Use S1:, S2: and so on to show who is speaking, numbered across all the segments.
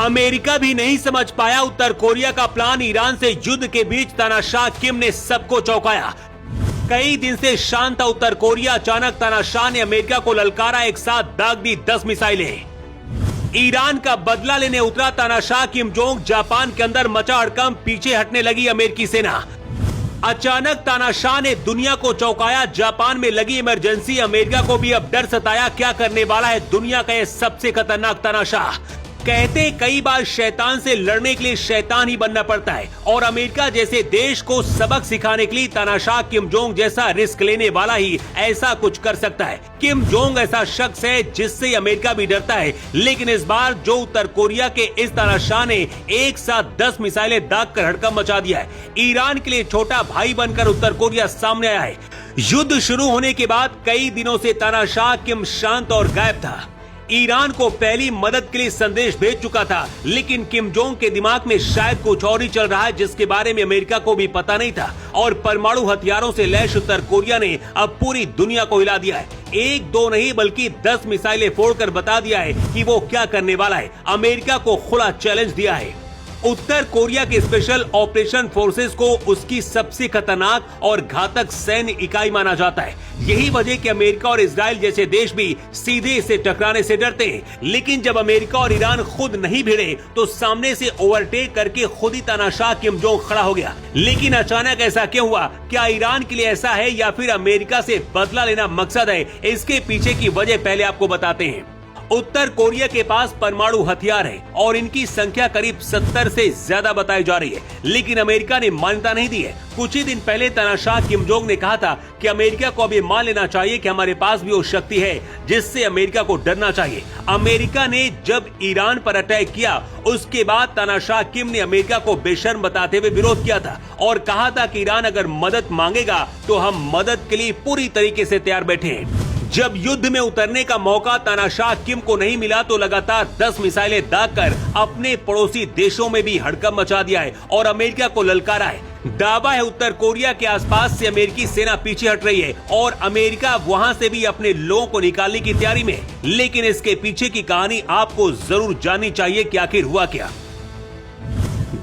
S1: America भी नहीं समझ पाया उत्तर कोरिया का प्लान। ईरान से युद्ध के बीच तानाशाह किम ने सबको चौंकाया। कई दिन से शांत था उत्तर कोरिया, अचानक तानाशाह ने अमेरिका को ललकारा, एक साथ दाग दी 10 मिसाइलें। ईरान का बदला लेने उतरा तानाशाह किम जोंग, जापान के अंदर मचा हड़कंप, पीछे हटने लगी अमेरिकी सेना। अचानक तानाशाह ने दुनिया को चौंकाया, जापान में लगी इमरजेंसी, अमेरिका को भी अब डर सताया, क्या करने वाला है दुनिया का यह सबसे खतरनाक तानाशाह। कहते कई बार शैतान से लड़ने के लिए शैतान ही बनना पड़ता है, और अमेरिका जैसे देश को सबक सिखाने के लिए तानाशाह किम जोंग जैसा रिस्क लेने वाला ही ऐसा कुछ कर सकता है। किम जोंग ऐसा शख्स है जिससे अमेरिका भी डरता है, लेकिन इस बार जो उत्तर कोरिया के इस तानाशाह ने एक साथ 10 मिसाइलें दाग कर हड़कंप मचा दिया है। ईरान के लिए छोटा भाई बनकर उत्तर कोरिया सामने आया है। युद्ध शुरू होने के बाद कई दिनों से तानाशाह किम शांत और गायब था। ईरान को पहली मदद के लिए संदेश भेज चुका था, लेकिन किम जोंग के दिमाग में शायद कुछ और ही चल रहा है जिसके बारे में अमेरिका को भी पता नहीं था, और परमाणु हथियारों से लैस उत्तर कोरिया ने अब पूरी दुनिया को हिला दिया है। एक दो नहीं बल्कि 10 मिसाइलें फोड़कर बता दिया है कि वो क्या करने वाला है। अमेरिका को खुला चैलेंज दिया है। उत्तर कोरिया के स्पेशल ऑपरेशन फोर्सेस को उसकी सबसे खतरनाक और घातक सैन्य इकाई माना जाता है। यही वजह कि अमेरिका और इजराइल जैसे देश भी सीधे इसे टकराने से डरते हैं। लेकिन जब अमेरिका और ईरान खुद नहीं भिड़े तो सामने से ओवरटेक करके खुद ही तानाशाह किम जोंग खड़ा हो गया। लेकिन अचानक ऐसा क्यों हुआ? क्या ईरान के लिए ऐसा है या फिर अमेरिका से बदला लेना मकसद है? इसके पीछे की वजह पहले आपको बताते हैं। उत्तर कोरिया के पास परमाणु हथियार है और इनकी संख्या करीब 70 से ज्यादा बताई जा रही है, लेकिन अमेरिका ने मान्यता नहीं दी है। कुछ ही दिन पहले तानाशाह किम जोंग ने कहा था कि अमेरिका को अभी मान लेना चाहिए कि हमारे पास भी वो शक्ति है जिससे अमेरिका को डरना चाहिए। अमेरिका ने जब ईरान पर अटैक किया उसके बाद तानाशाह किम ने अमेरिका को बेशर्म बताते हुए विरोध किया था और कहा था कि ईरान अगर मदद मांगेगा तो हम मदद के लिए पूरी तरीके से तैयार बैठे हैं। जब युद्ध में उतरने का मौका तानाशाह किम को नहीं मिला तो लगातार 10 मिसाइलें दागकर अपने पड़ोसी देशों में भी हड़कंप मचा दिया है और अमेरिका को ललकारा है। दावा है उत्तर कोरिया के आसपास से अमेरिकी सेना पीछे हट रही है और अमेरिका वहां से भी अपने लोगों को निकालने की तैयारी में। लेकिन इसके पीछे की कहानी आपको जरूर जाननी चाहिए कि आखिर हुआ क्या।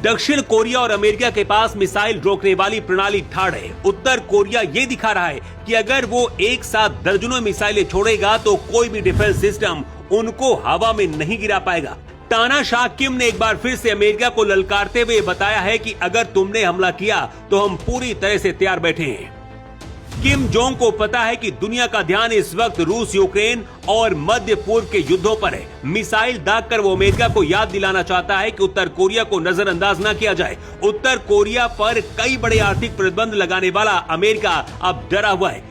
S1: दक्षिण कोरिया और अमेरिका के पास मिसाइल रोकने वाली प्रणाली ठाड़ है। उत्तर कोरिया ये दिखा रहा है कि अगर वो एक साथ दर्जनों मिसाइलें छोड़ेगा तो कोई भी डिफेंस सिस्टम उनको हवा में नहीं गिरा पाएगा। तानाशाह किम ने एक बार फिर से अमेरिका को ललकारते हुए बताया है कि अगर तुमने हमला किया तो हम पूरी तरह से तैयार बैठे हैं। किम जोंग को पता है कि दुनिया का ध्यान इस वक्त रूस, यूक्रेन और मध्य पूर्व के युद्धों पर है। मिसाइल दागकर वो अमेरिका को याद दिलाना चाहता है कि उत्तर कोरिया को नजरअंदाज न किया जाए। उत्तर कोरिया पर कई बड़े आर्थिक प्रतिबंध लगाने वाला अमेरिका अब डरा हुआ है।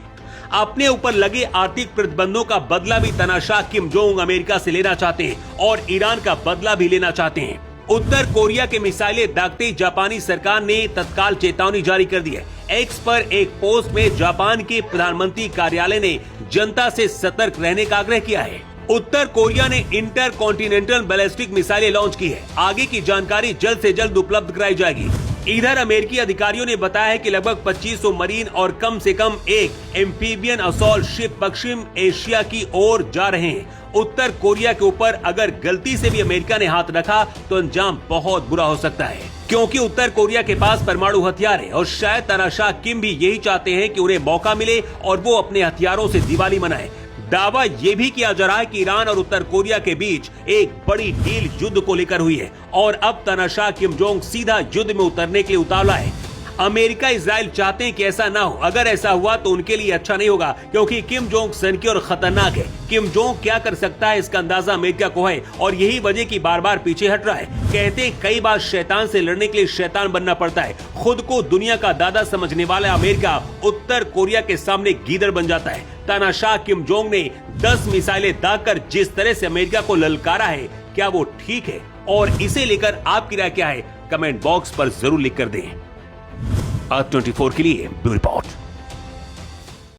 S1: अपने ऊपर लगे आर्थिक प्रतिबंधों का बदला भी तानाशाह किम जोंग अमेरिका से लेना चाहते हैं और ईरान का बदला भी लेना चाहते हैं। उत्तर कोरिया के मिसाइलें दागते ही जापानी सरकार ने तत्काल चेतावनी जारी कर दी है। एक्स पर एक पोस्ट में जापान के प्रधानमंत्री कार्यालय ने जनता से सतर्क रहने का आग्रह किया है। उत्तर कोरिया ने इंटर कॉन्टिनेंटल बैलिस्टिक मिसाइलें लॉन्च की है। आगे की जानकारी जल्द से जल्द उपलब्ध कराई जाएगी। इधर अमेरिकी अधिकारियों ने बताया है कि लगभग 2500 मरीन और कम से कम एक एम्फीबियन असॉल्ट शिप पश्चिम एशिया की ओर जा रहे हैं। उत्तर कोरिया के ऊपर अगर गलती से भी अमेरिका ने हाथ रखा तो अंजाम बहुत बुरा हो सकता है, क्योंकि उत्तर कोरिया के पास परमाणु हथियार है और शायद तानाशाह किम भी यही चाहते हैं कि उन्हें मौका मिले और वो अपने हथियारों से दिवाली मनाए। दावा ये भी किया जा रहा है कि ईरान और उत्तर कोरिया के बीच एक बड़ी डील युद्ध को लेकर हुई है और अब तानाशाह किम जोंग सीधा युद्ध में उतरने के लिए उतावला है। अमेरिका, इजराइल चाहते हैं कि ऐसा ना हो। अगर ऐसा हुआ तो उनके लिए अच्छा नहीं होगा, क्योंकि किम जोंग सनकी और खतरनाक है। किम जोंग क्या कर सकता है इसका अंदाजा अमेरिका को है और यही वजह की बार बार पीछे हट रहा है। कहते हैं कई बार शैतान से लड़ने के लिए शैतान बनना पड़ता है। खुद को दुनिया का दादा समझने वाला अमेरिका उत्तर कोरिया के सामने गीदड़ बन जाता है। तानाशाह किम जोंग ने 10 मिसाइलें दागकर जिस तरह से अमेरिका को ललकारा है, क्या वो ठीक है? और इसे लेकर आपकी राय क्या है? कमेंट बॉक्स पर जरूर लिख कर दें। आज 24 के लिए ब्यूरो रिपोर्ट।